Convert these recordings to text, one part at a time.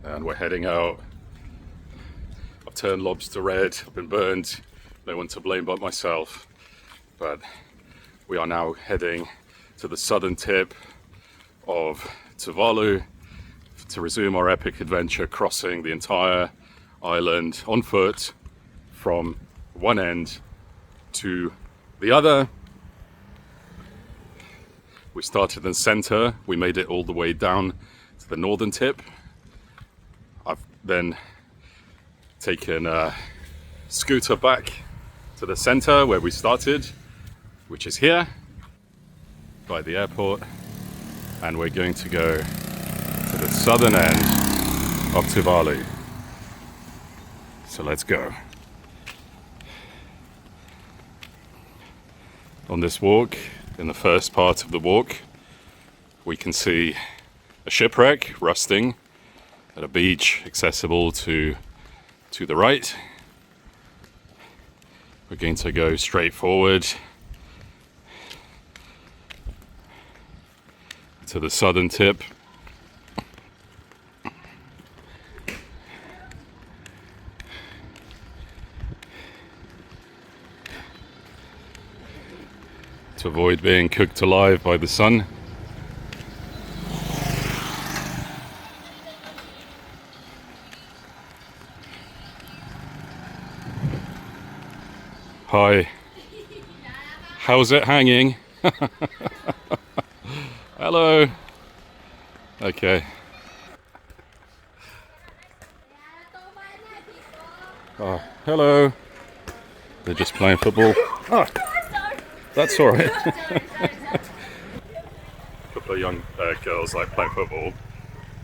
and we're heading out. I've turned lobster red, I've been burned, no one to blame but myself. But we are now heading to the southern tip of Tuvalu to resume our epic adventure, crossing the entire island on foot from one end to the other. We started in the center, we made it all the way down to the northern tip. I've then taken a scooter back to the center where we started, which is here by the airport, and we're going to go to the southern end of Tuvalu. So let's go. On this walk, in the first part of the walk, we can see a shipwreck rusting at a beach accessible to the right. We're going to go straight forward to the southern tip. To avoid being cooked alive by the sun. Hi. How's it hanging? Hello. Okay. Oh, hello. They're just playing football. Oh, that's all right. A couple of young girls like playing football.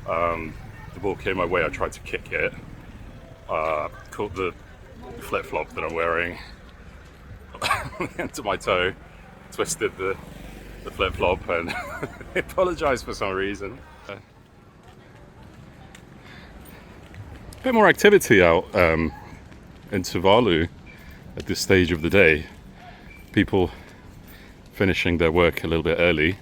The ball came my way. I tried to kick it. Caught the flip-flop that I'm wearing into my toe, twisted the flip-flop, and I apologise for some reason. A bit more activity out in Tuvalu at this stage of the day. People finishing their work a little bit early.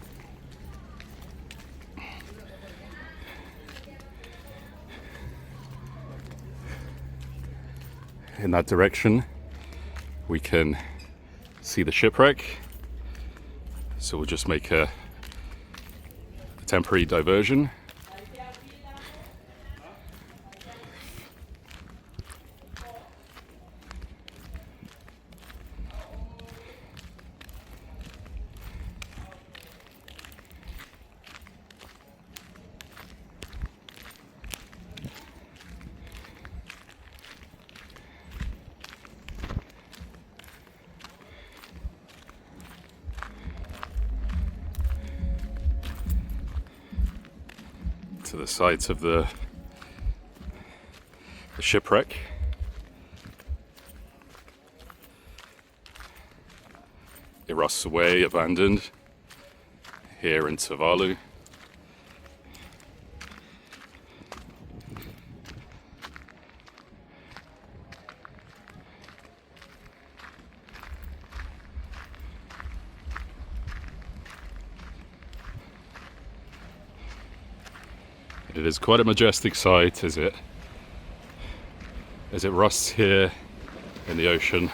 In that direction, we can see the shipwreck. So we'll just make a temporary diversion. To the site of the shipwreck. It rusts away, abandoned, here in Tuvalu. It is quite a majestic sight, as it rusts here in the ocean.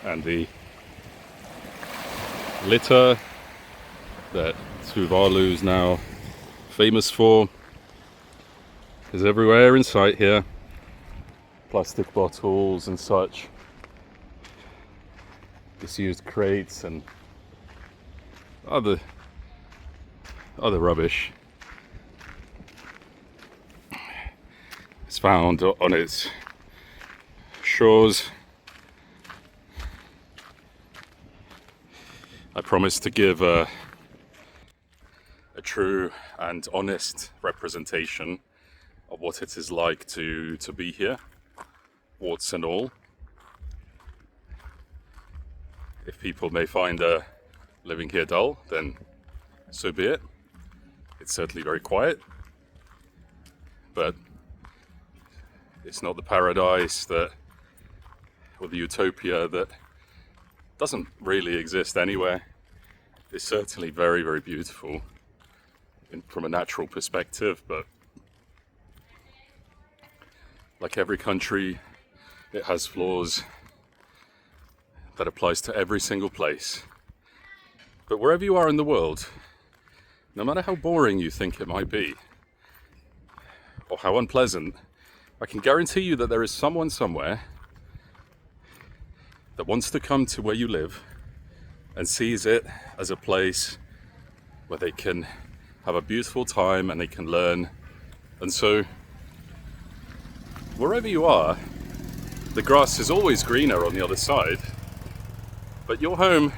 And the litter that Tuvalu is now famous for is everywhere in sight here. Plastic bottles and such. Disused crates and other rubbish is found on its shores. I promise to give a true and honest representation of what it is like to be here, warts and all. If people may find living here dull, then so be it. It's certainly very quiet, but it's not the paradise or the utopia that doesn't really exist anywhere. is certainly very, very beautiful from a natural perspective, but like every country, it has flaws that applies to every single place. But wherever you are in the world, no matter how boring you think it might be, or how unpleasant, I can guarantee you that there is someone somewhere that wants to come to where you live and sees it as a place where they can have a beautiful time and they can learn. And so, wherever you are, the grass is always greener on the other side, but your home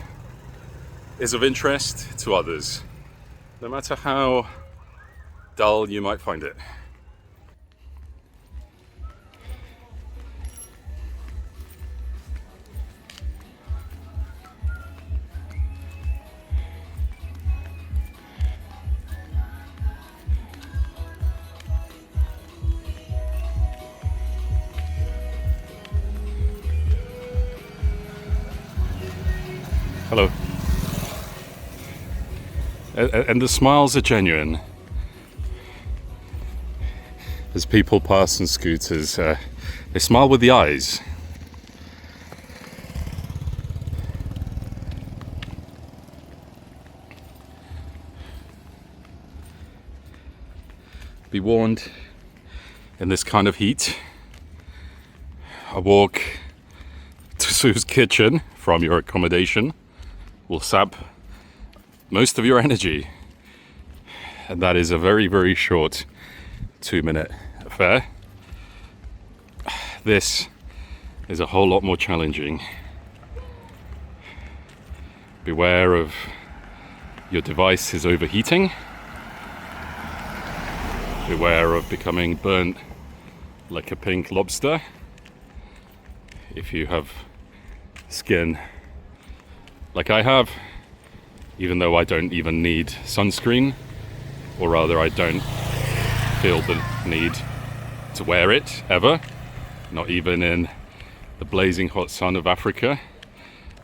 is of interest to others, no matter how dull you might find it. Hello. And the smiles are genuine. As people pass on scooters, they smile with the eyes. Be warned, in this kind of heat, a walk to Sue's kitchen from your accommodation will sap most of your energy, and that is a very, very short 2-minute affair. This is a whole lot more challenging. Beware of your device is overheating. Beware of becoming burnt like a pink lobster. If you have skin like I have, even though I don't even need sunscreen, or rather I don't feel the need to wear it ever, not even in the blazing hot sun of Africa,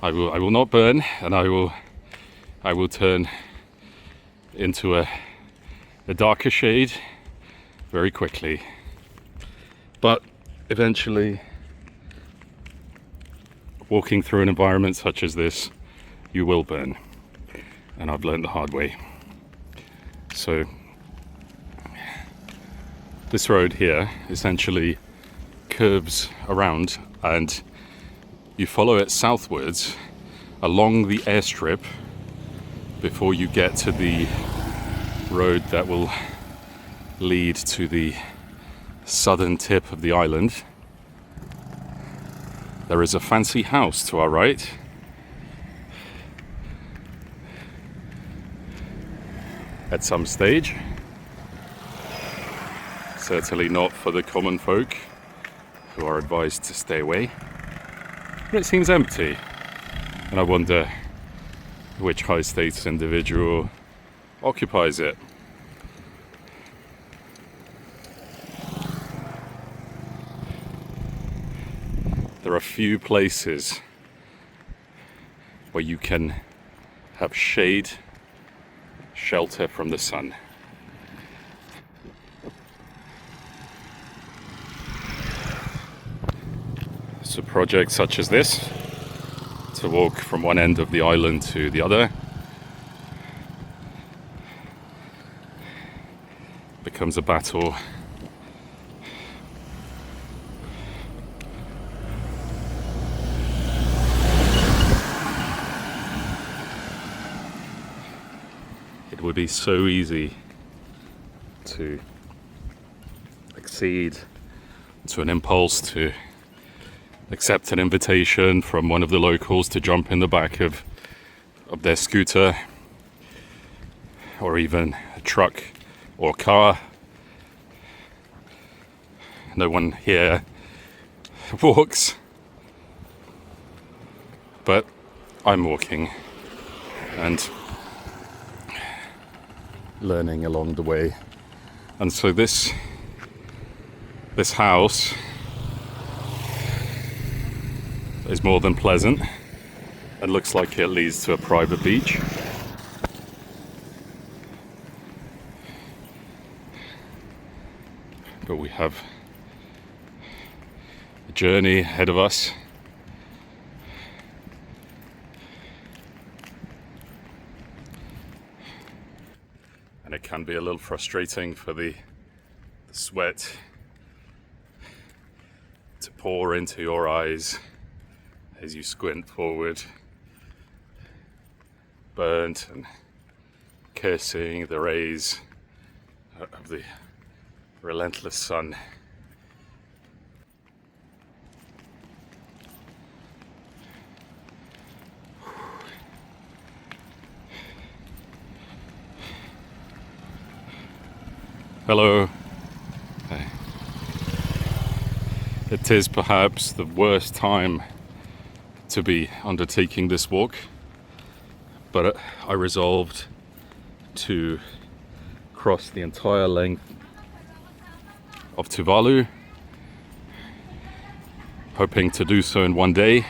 I will not burn, and I will turn into a darker shade very quickly. But eventually, walking through an environment such as this, you will burn. And I've learned the hard way. So this road here essentially curves around, and you follow it southwards along the airstrip before you get to the road that will lead to the southern tip of the island. There is a fancy house to our right. At some stage. Certainly not for the common folk, who are advised to stay away. But it seems empty, and I wonder which high status individual occupies it. There are few places where you can have shade, shelter from the sun. So projects such as this, to walk from one end of the island to the other, becomes a battle. It would be so easy to accede to an impulse to accept an invitation from one of the locals to jump in the back of their scooter, or even a truck or car. No one here walks, but I'm walking and learning along the way. And so this house is more than pleasant. It looks like it leads to a private beach. but we have a journey ahead of us. And it can be a little frustrating for the sweat to pour into your eyes as you squint forward, burnt and cursing the rays of the relentless sun. Hello. It is perhaps the worst time to be undertaking this walk, but I resolved to cross the entire length of Tuvalu, hoping to do so in one day,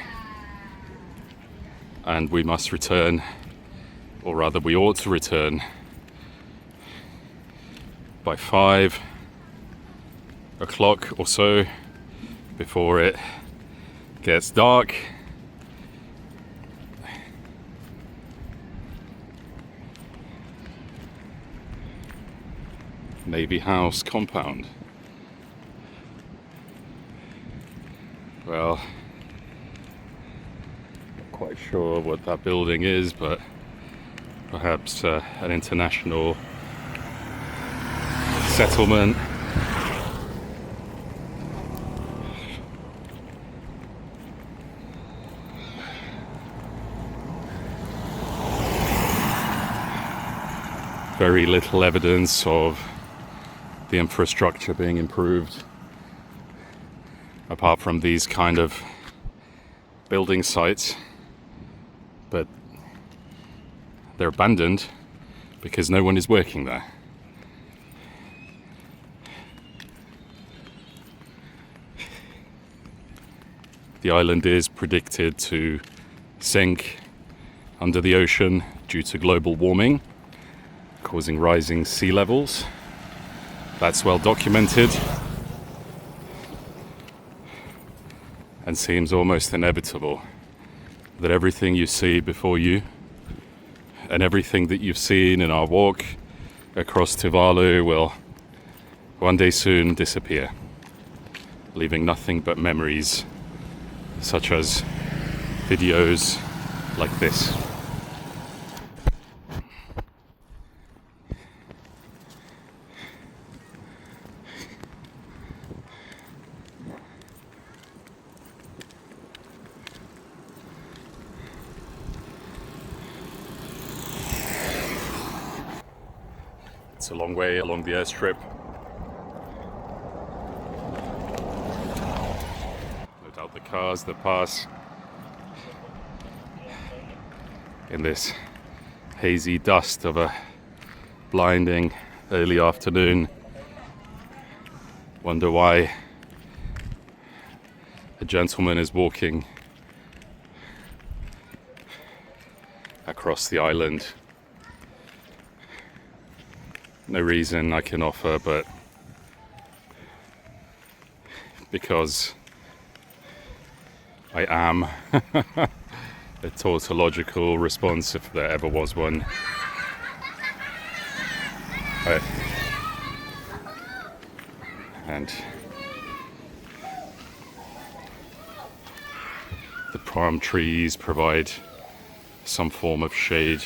and we must return, or rather we ought to return, by 5 o'clock or so, before it gets dark. Navy House compound. Well, not quite sure what that building is, but perhaps an international settlement. Very little evidence of the infrastructure being improved, apart from these kind of building sites, but they're abandoned because no one is working there. The island is predicted to sink under the ocean due to global warming, causing rising sea levels. That's well documented and seems almost inevitable that everything you see before you and everything that you've seen in our walk across Tuvalu will one day soon disappear, leaving nothing but memories such as videos like this. It's a long way along the airstrip. No doubt the cars that pass in this hazy dust of a blinding early afternoon wonder why a gentleman is walking across the island. No reason I can offer, but because I am a tautological response, if there ever was one. And the palm trees provide some form of shade.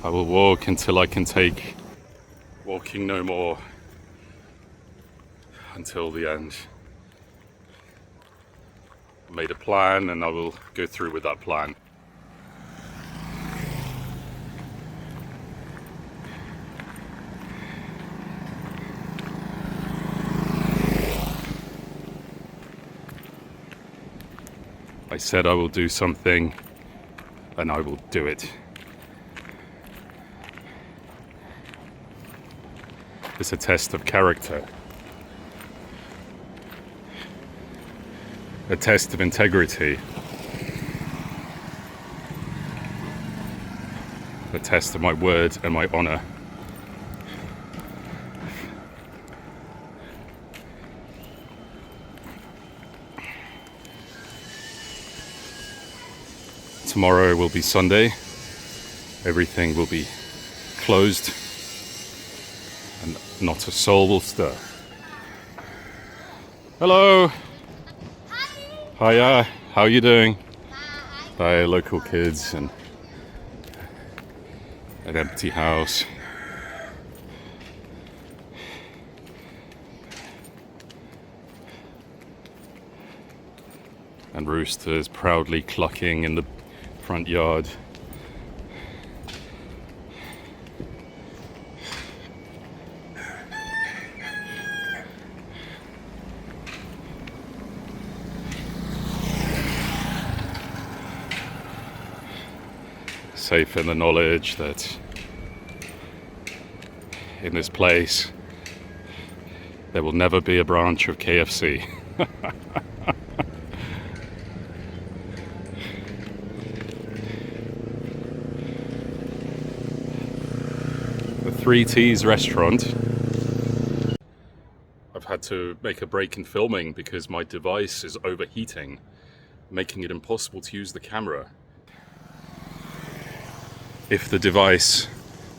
I will walk until I can take walking no more. until the end. I made a plan and I will go through with that plan. I said I will do something and I will do it. It's a test of character, a test of integrity, a test of my word and my honor. Tomorrow will be Sunday. Everything will be closed and not a soul will stir. Hello. Hiya. How are you doing? Hi, local kids and an empty house. And roosters proudly clucking in the front yard. Safe in the knowledge that in this place there will never be a branch of KFC. The Three T's restaurant. I've had to make a break in filming because my device is overheating, making it impossible to use the camera. If the device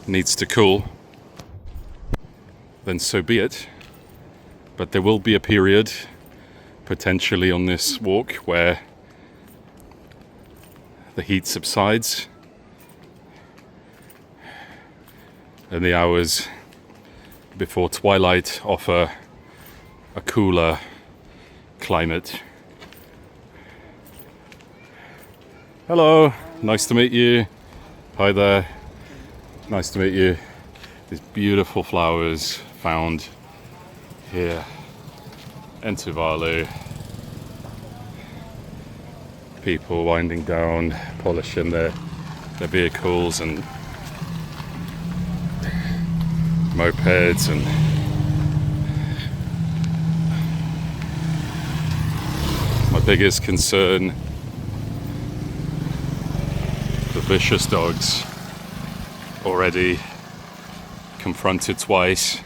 needs to cool, then so be it. But there will be a period, potentially on this walk, where the heat subsides and the hours before twilight offer a cooler climate. Hello, nice to meet you. Hi there, nice to meet you. These beautiful flowers found here in Tuvalu. People winding down, polishing their vehicles and mopeds, and my biggest concern, the vicious dogs, already confronted twice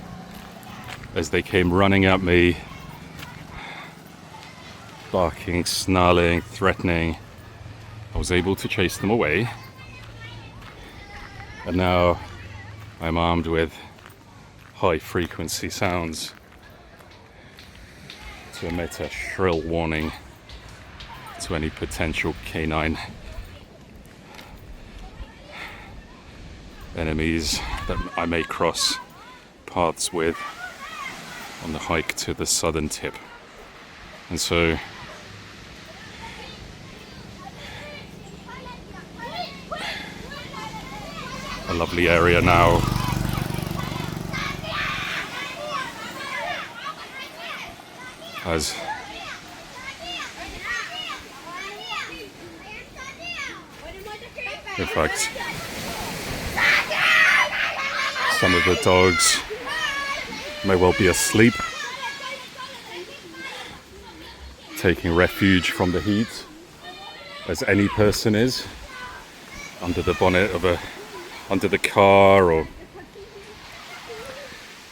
as they came running at me, barking, snarling, threatening. I was able to chase them away, and now I'm armed with high frequency sounds to emit a shrill warning to any potential canine enemies that I may cross paths with on the hike to the southern tip. And so a lovely area now. As in fact, some of the dogs may well be asleep, taking refuge from the heat, as any person is, under the bonnet of under the car or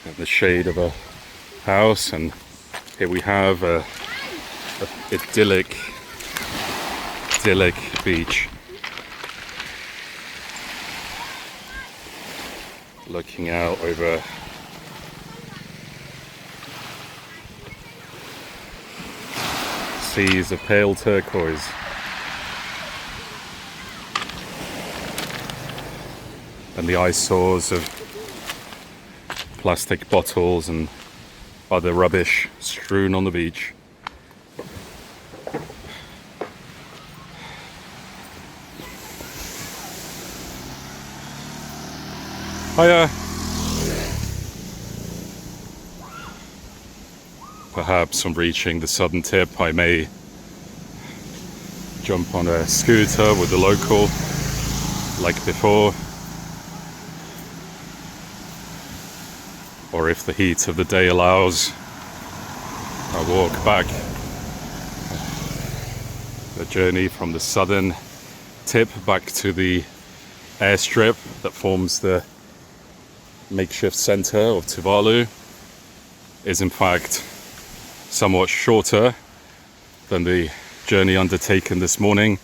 in the shade of a house. And here we have a idyllic beach, looking out over seas of pale turquoise. And the eyesores of plastic bottles and other rubbish strewn on the beach. Hiya! Perhaps on reaching the southern tip I may jump on a scooter with the local like before, or if the heat of the day allows, I'll walk back the journey from the southern tip back to the airstrip that forms the makeshift center of Tuvalu. Is in fact somewhat shorter than the journey undertaken this morning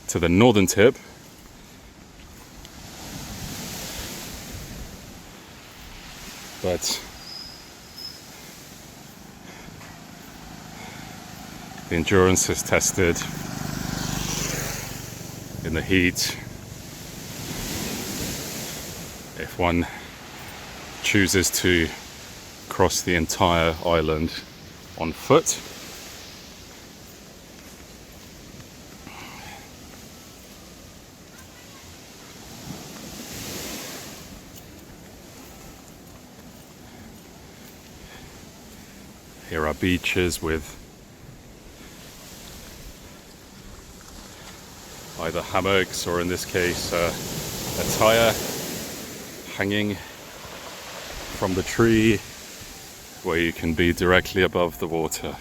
to the northern tip. But the endurance is tested in the heat if one chooses to cross the entire island on foot. Here are beaches with either hammocks or, in this case, a tire hanging from the tree where you can be directly above the water.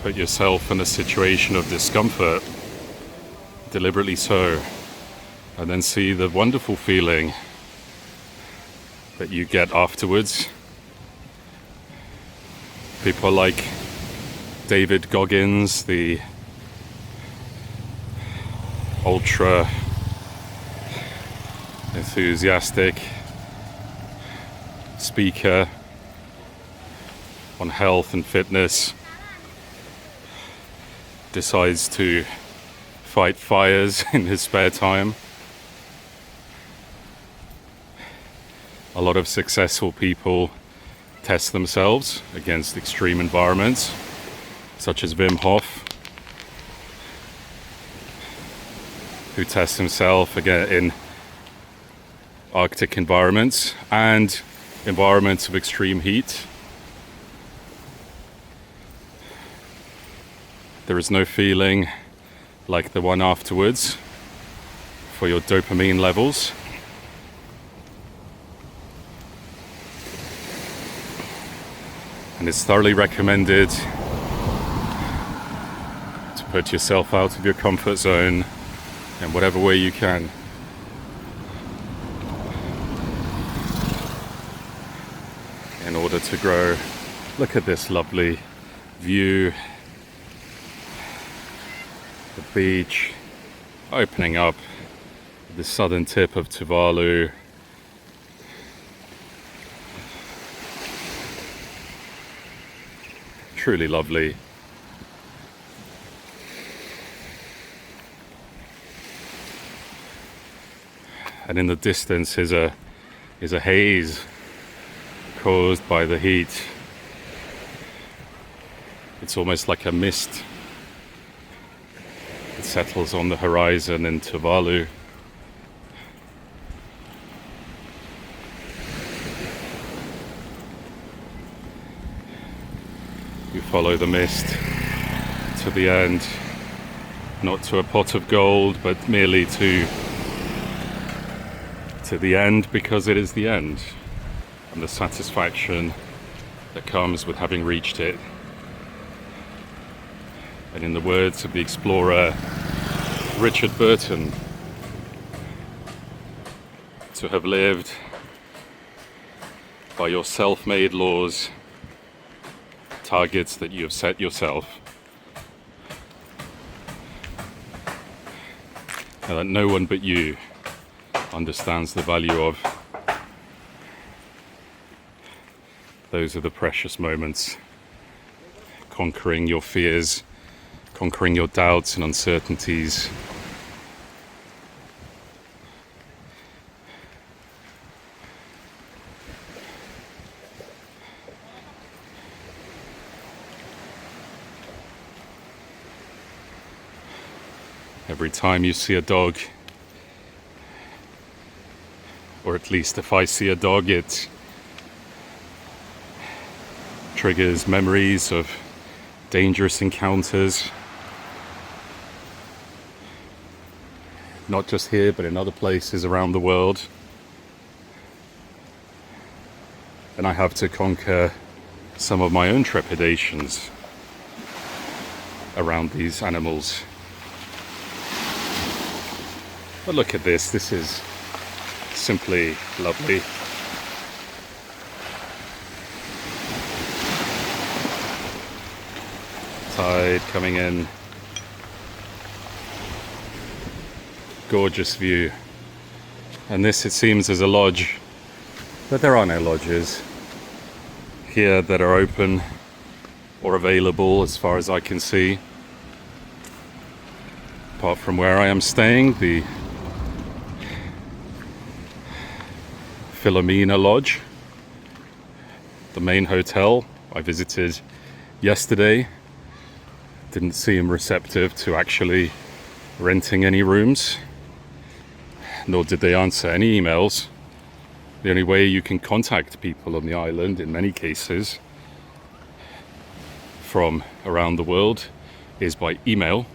Put yourself in a situation of discomfort, deliberately so, and then see the wonderful feeling that you get afterwards. People like David Goggins, the ultra enthusiastic speaker on health and fitness, decides to fight fires in his spare time. A lot of successful people test themselves against extreme environments, such as Wim Hof, who tests himself again in Arctic environments and environments of extreme heat. There is no feeling like the one afterwards for your dopamine levels. And it's thoroughly recommended to put yourself out of your comfort zone in whatever way you can. In order to grow. Look at this lovely view. The beach opening up the southern tip of Tuvalu. Truly lovely. And in the distance is a haze caused by the heat. It's almost like a mist. It settles on the horizon in Tuvalu. You follow the mist to the end, not to a pot of gold, but merely to the end, because it is the end, and the satisfaction that comes with having reached it. And in the words of the explorer Richard Burton, to have lived by your self-made laws, targets that you have set yourself, and that no one but you understands the value of, Those are the precious moments. Conquering your fears, conquering your doubts and uncertainties. Every time you see a dog, or at least if I see a dog, it triggers memories of dangerous encounters. Not just here, but in other places around the world. And I have to conquer some of my own trepidations around these animals. But look at this, this is simply lovely. Tide coming in. Gorgeous view. And this, it seems, is a lodge, but there are no lodges here that are open or available as far as I can see. Apart from where I am staying, the Philomena Lodge, the main hotel I visited yesterday. Didn't seem receptive to actually renting any rooms, nor did they answer any emails. The only way you can contact people on the island, in many cases, from around the world, is by email.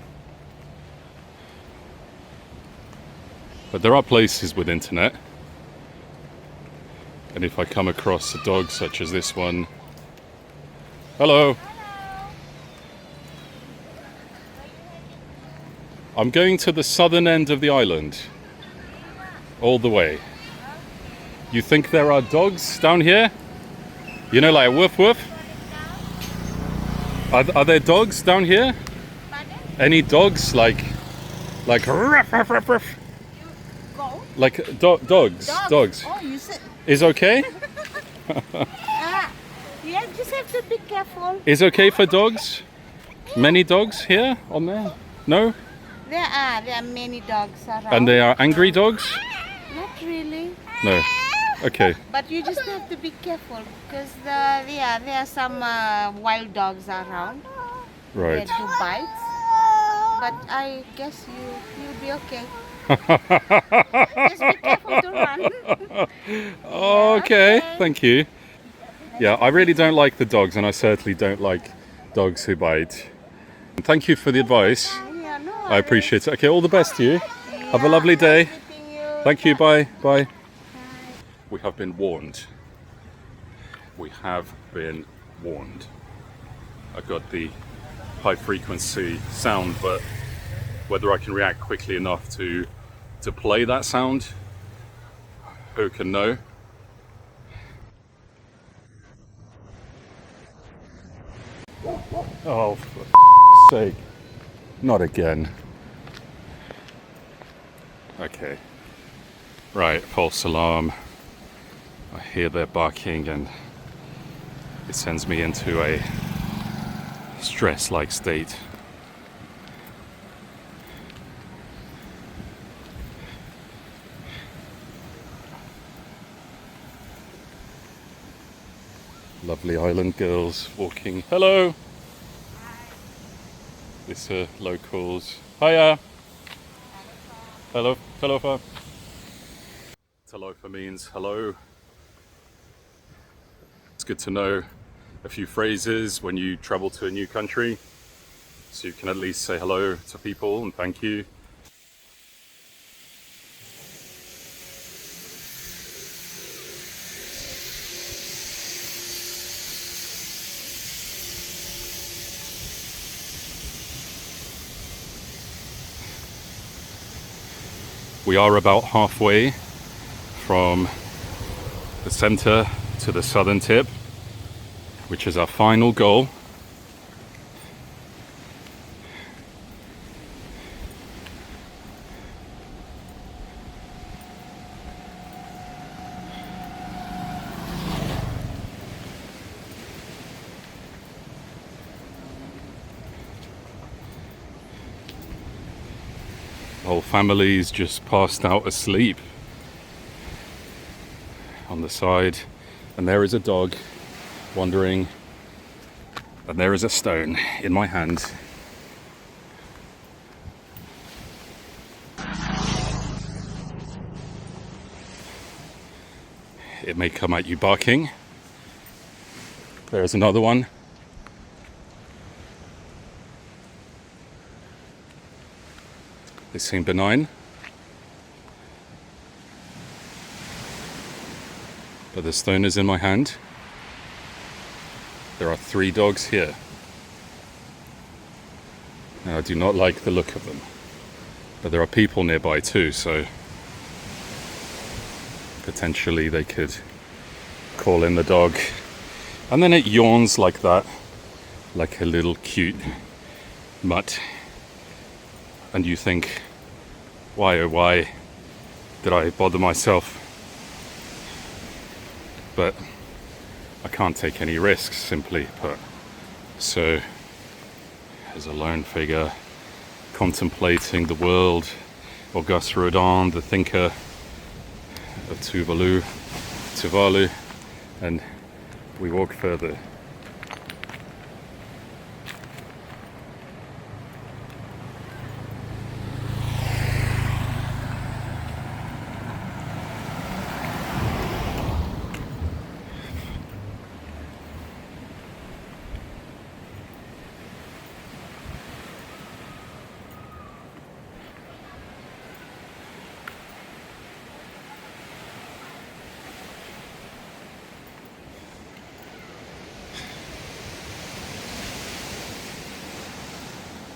But there are places with internet. And if I come across a dog such as this one, hello. I'm going to the southern end of the island, all the way. You think there are dogs down here? You know, like woof woof? Are there dogs down here? Any dogs like ruff, ruff, ruff, ruff? Like dogs. Oh, you said. Is okay? Yeah, just have to be careful. Is okay for dogs? Many dogs here on there? No? There are many dogs around. And they are angry dogs? Not really. No. Okay. But you just have to be careful because there are some wild dogs around. Right. That do bites. But I guess you'll be okay. Just be careful to run. Okay, thank you. Yeah, I really don't like the dogs, and I certainly don't like dogs who bite. Thank you for the advice. Yeah, no I appreciate it. Okay, all the best to you. Have a lovely day. Thank you. Bye. Bye. We have been warned. We have been warned. I got the high frequency sound, but whether I can react quickly enough to play that sound, who can know? Oh, for f***'s sake. Not again. Okay. Right, false alarm. I hear their barking and it sends me into a stress-like state. Lovely island girls walking. Hello! These are locals. Hiya! Hello, talofa. Talofa means hello. It's good to know a few phrases when you travel to a new country, so you can at least say hello to people and thank you. We are about halfway from the center to the southern tip, which is our final goal. The whole family's just passed out asleep on the side, and there is a dog wandering, and there is a stone in my hand. It may come at you barking. There's another one. They seem benign. But the stone is in my hand. There are 3 dogs here. And I do not like the look of them. But there are people nearby too, so potentially they could call in the dog. And then it yawns like that, like a little cute mutt. And you think, why oh why did I bother myself? But I can't take any risks, simply put. So, as a lone figure contemplating the world, Auguste Rodin, the thinker of Tuvalu, and we walk further.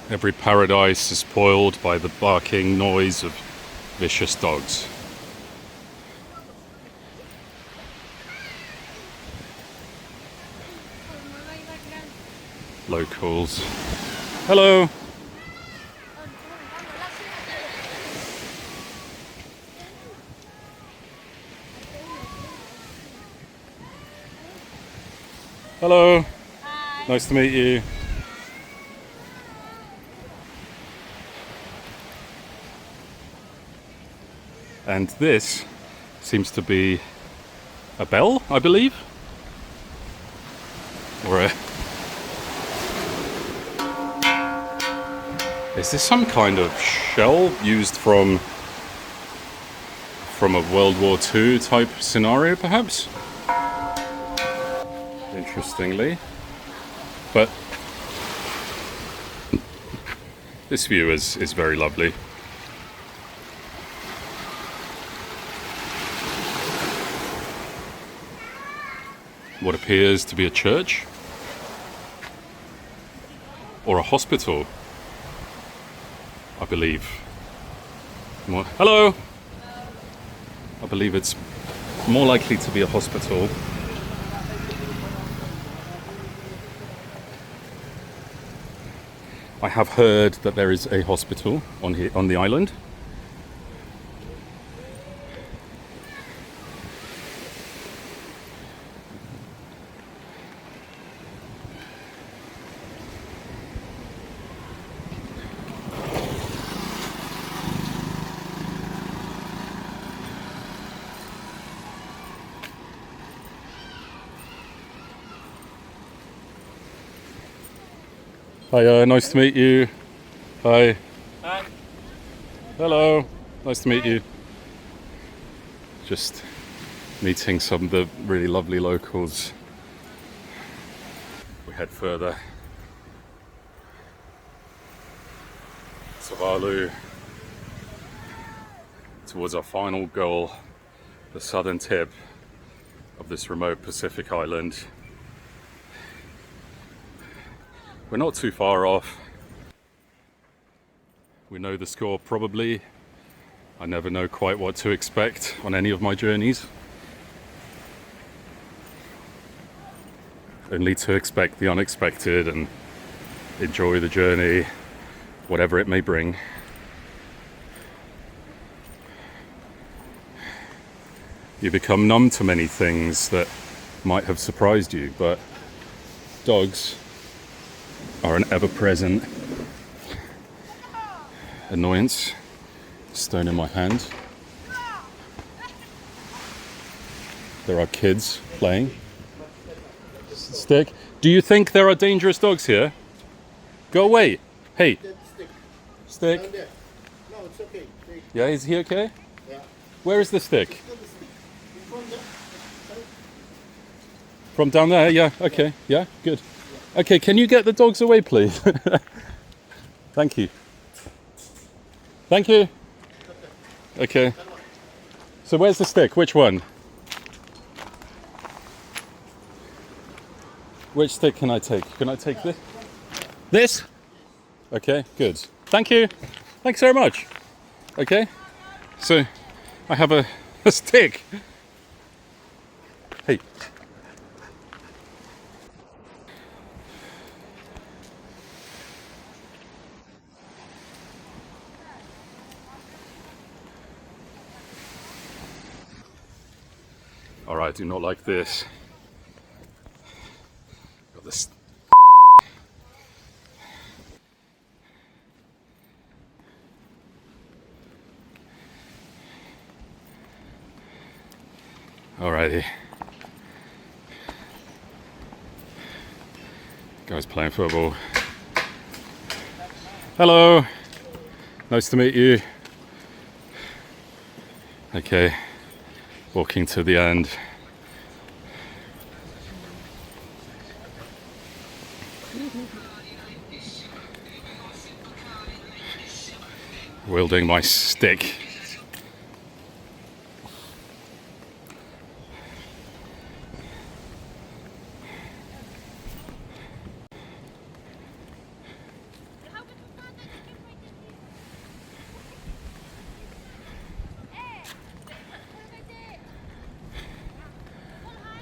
Every paradise is spoiled by the barking noise of vicious dogs. Locals. Hello! Hello! Hi. Nice to meet you. And this seems to be a bell, I believe, or a... Is this some kind of shell used from a World War II type scenario, perhaps? Interestingly. But this view is very lovely. What appears to be a church or a hospital, I believe. Hello! I believe it's more likely to be a hospital. I have heard that there is a hospital on the island. Hi, nice to meet you. Hi. Hi. Hello. Nice to meet you. Just meeting some of the really lovely locals. We head further. Tuvalu, towards our final goal, the southern tip of this remote Pacific island. We're not too far off. We know the score probably. I never know quite what to expect on any of my journeys. Only to expect the unexpected and enjoy the journey, whatever it may bring. You become numb to many things that might have surprised you, but dogs are an ever-present annoyance stone in my hand. There are kids playing. Stick. Do you think there are dangerous dogs here? Go away. Hey. Stick. No, it's okay. Yeah, is he okay? Yeah. Where is the stick? From down there, yeah, okay, yeah, good. Okay, can you get the dogs away, please? Thank you. Thank you. Okay. So where's the stick? Which one? Which stick can I take? Can I take this? This? Okay, good. Thank you. Thanks very much. Okay. So I have a stick. Hey. All right, I do not like this. Got this. Alrighty. Guys playing football. Hello. Nice to meet you. Okay. Walking to the end. Wielding my stick.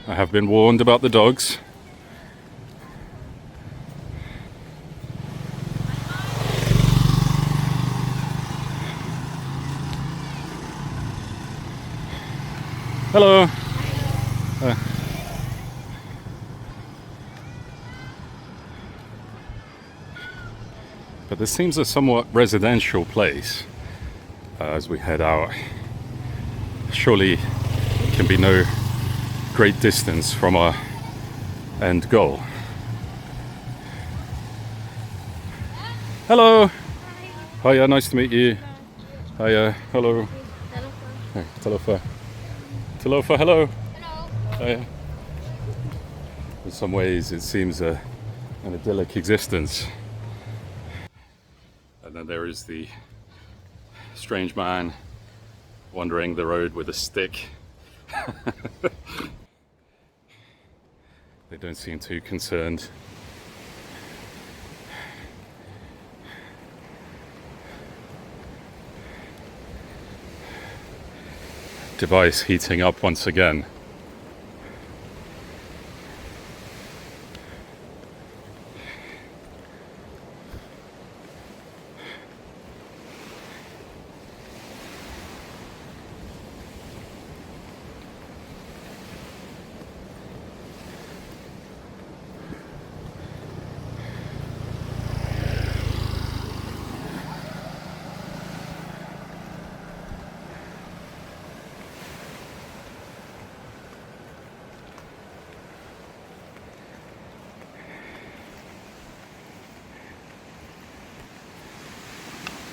I have been warned about the dogs. Hello. But this seems a somewhat residential place as we head out. Surely it can be no great distance from our end goal. Hello. Hiya, nice to meet you. Hiya, hello. Hey, Talofa. Talofa, hello. Hiya. In some ways it seems an idyllic existence. And then there is the strange man wandering the road with a stick. They don't seem too concerned. Device heating up once again.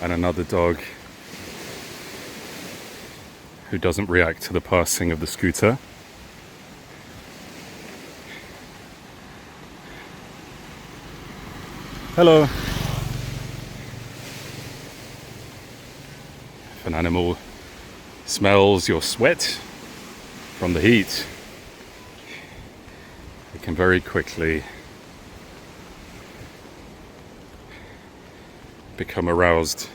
And another dog who doesn't react to the passing of the scooter. Hello. If an animal smells your sweat from the heat, it can very quickly become aroused.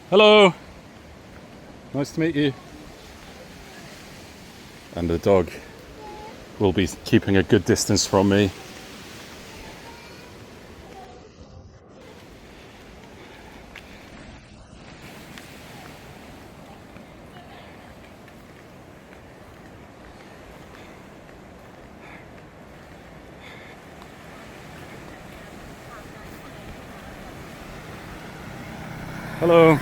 Hello. Nice to meet you. And the dog will be keeping a good distance from me. Hello.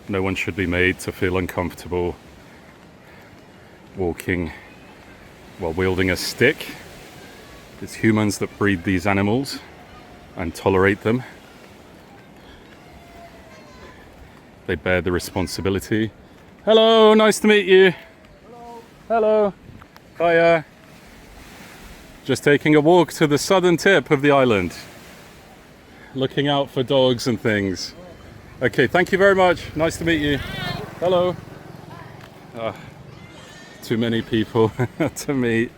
No one should be made to feel uncomfortable walking while wielding a stick. It's humans that breed these animals and tolerate them. They bear the responsibility. Hello, nice to meet you. Hello. Hiya. Just taking a walk to the southern tip of the island. Looking out for dogs and things. Okay, thank you very much. Nice to meet you. Hello. Too many people to meet.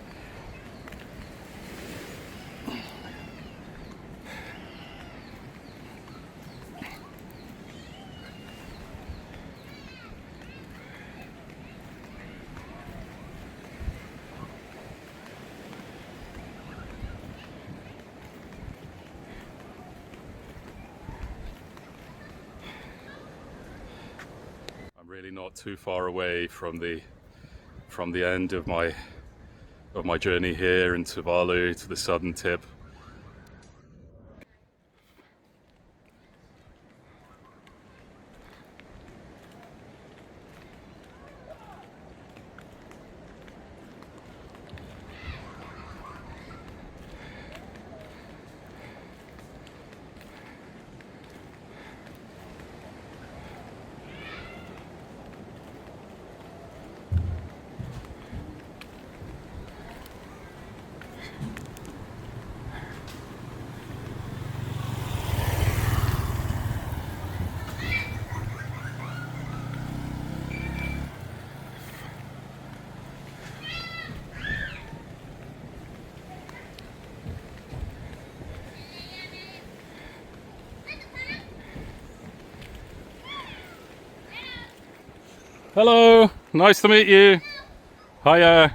Really not too far away from the end of my journey here in Tuvalu to the southern tip. Hello, nice to meet you. Hiya.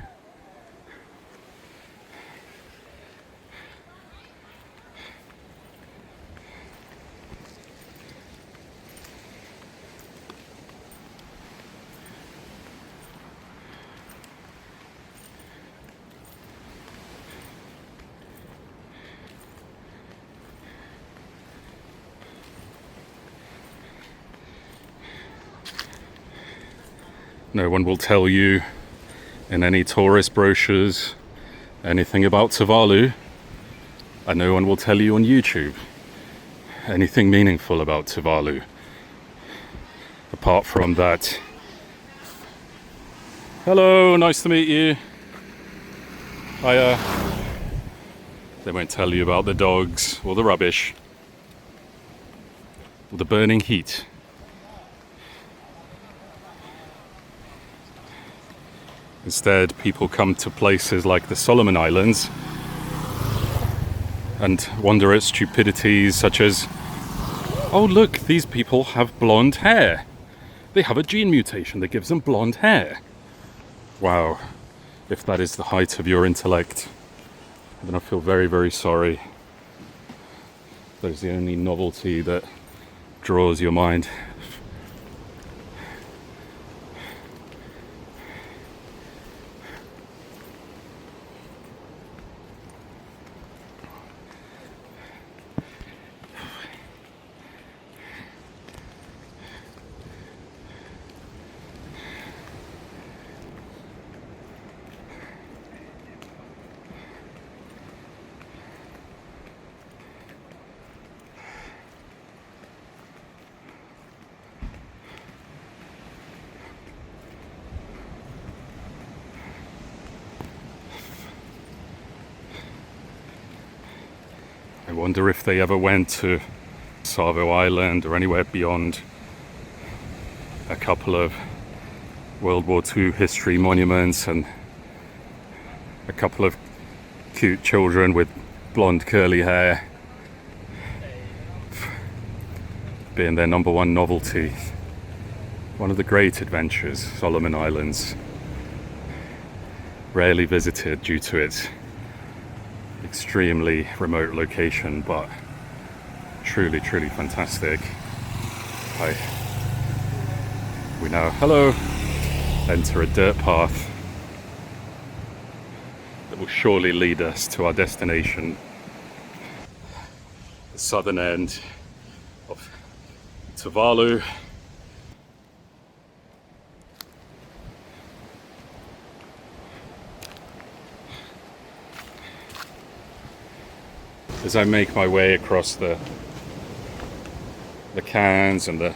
No one will tell you in any tourist brochures anything about Tuvalu, and no one will tell you on YouTube anything meaningful about Tuvalu. Apart from that, hello, nice to meet you. Hiya. They won't tell you about the dogs or the rubbish or the burning heat. Instead, people come to places like the Solomon Islands and wonder at stupidities such as, oh look, these people have blonde hair. They have a gene mutation that gives them blonde hair. Wow, if that is the height of your intellect, then I feel very, very sorry. That is the only novelty that draws your mind. I wonder if they ever went to Savo Island or anywhere beyond a couple of World War II history monuments and a couple of cute children with blonde curly hair being their number one novelty. One of the great adventures, Solomon Islands. Rarely visited due to its extremely remote location, but truly, truly fantastic. We now, hello, enter a dirt path that will surely lead us to our destination. The southern end of Tuvalu. As I make my way across the cans and the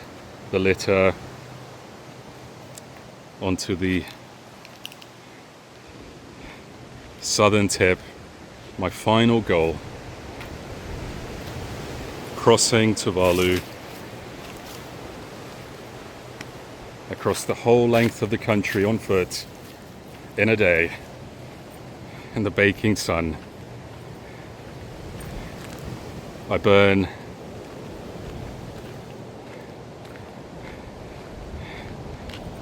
litter onto the southern tip, my final goal, crossing Tuvalu across the whole length of the country on foot in a day in the baking sun. I burn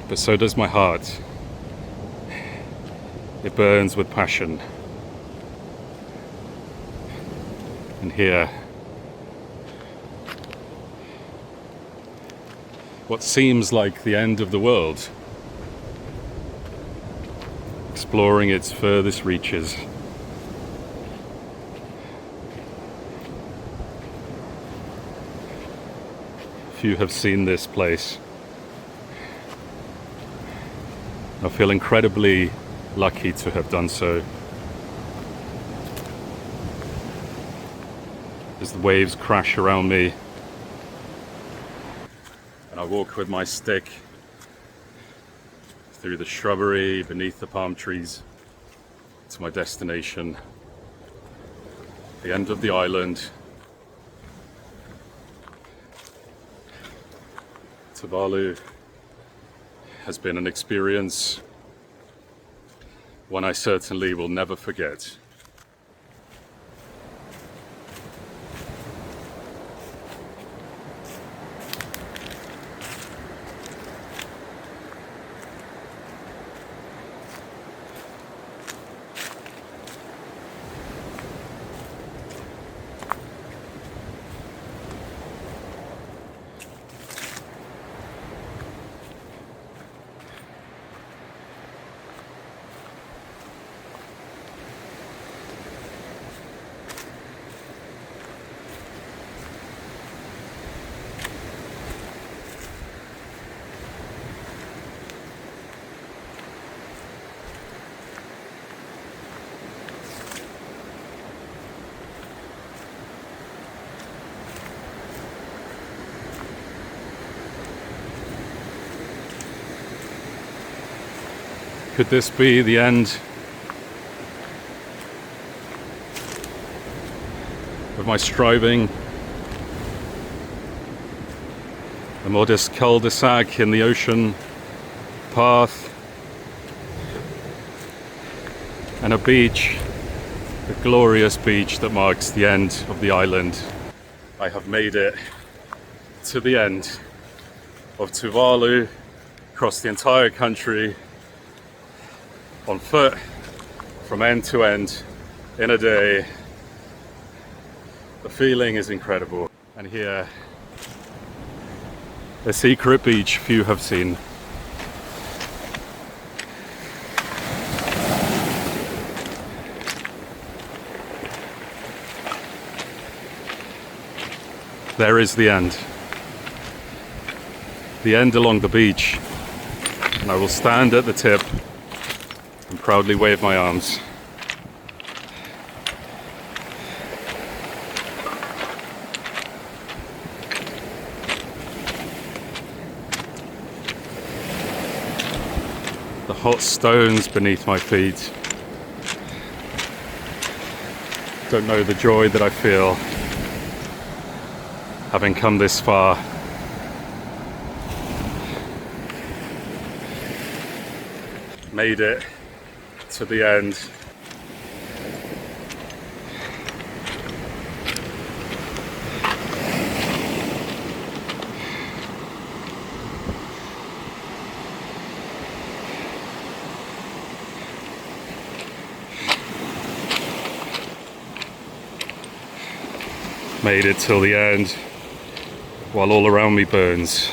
but so does my heart. It burns with passion. And here, what seems like the end of the world, exploring its furthest reaches. Few have seen this place. I feel incredibly lucky to have done so. As the waves crash around me and I walk with my stick through the shrubbery beneath the palm trees to my destination, the end of the island. Tuvalu has been an experience, one I certainly will never forget. Could this be the end of my striving? A modest cul-de-sac in the ocean path and a beach, the glorious beach that marks the end of the island. I have made it to the end of Tuvalu, across the entire country, on foot, from end to end, in a day. The feeling is incredible. And here, a secret beach few have seen. There is the end. The end along the beach. And I will stand at the tip and proudly wave my arms. The hot stones beneath my feet. Don't know the joy that I feel having come this far. Made it to the end. Made it till the end while all around me burns.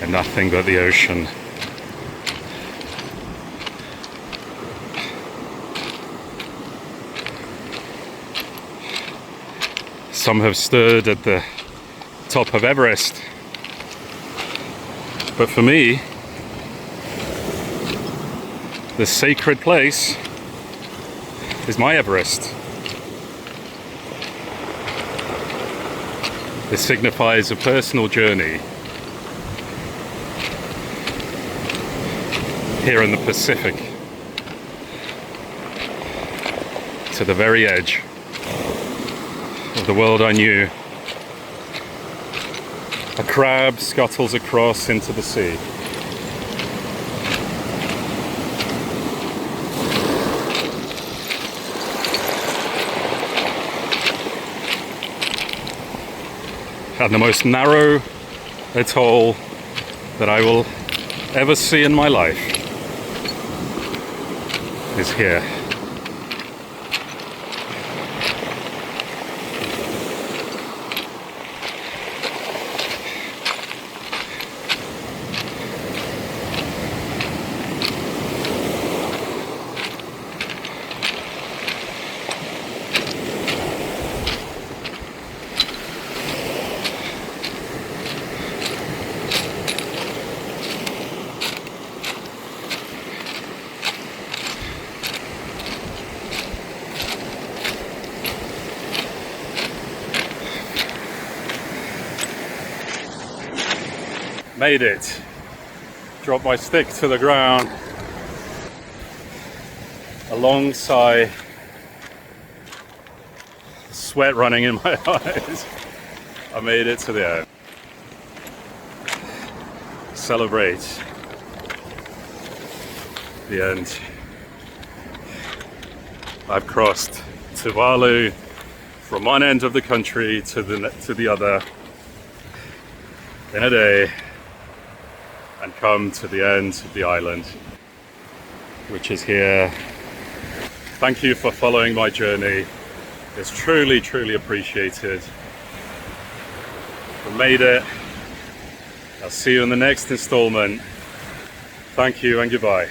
And nothing but the ocean. Some have stood at the top of Everest, but for me, this sacred place is my Everest. This signifies a personal journey here in the Pacific to the very edge of the world I knew. A crab scuttles across into the sea. And the most narrow atoll that I will ever see in my life is here. Made it. Dropped my stick to the ground. A long sigh. Sweat running in my eyes. I made it to the end. Celebrate the end. I've crossed Tuvalu from one end of the country to the other in a day, and come to the end of the island, which is here. Thank you for following my journey. It's truly, truly appreciated. We made it. I'll see you in the next installment. Thank you and goodbye.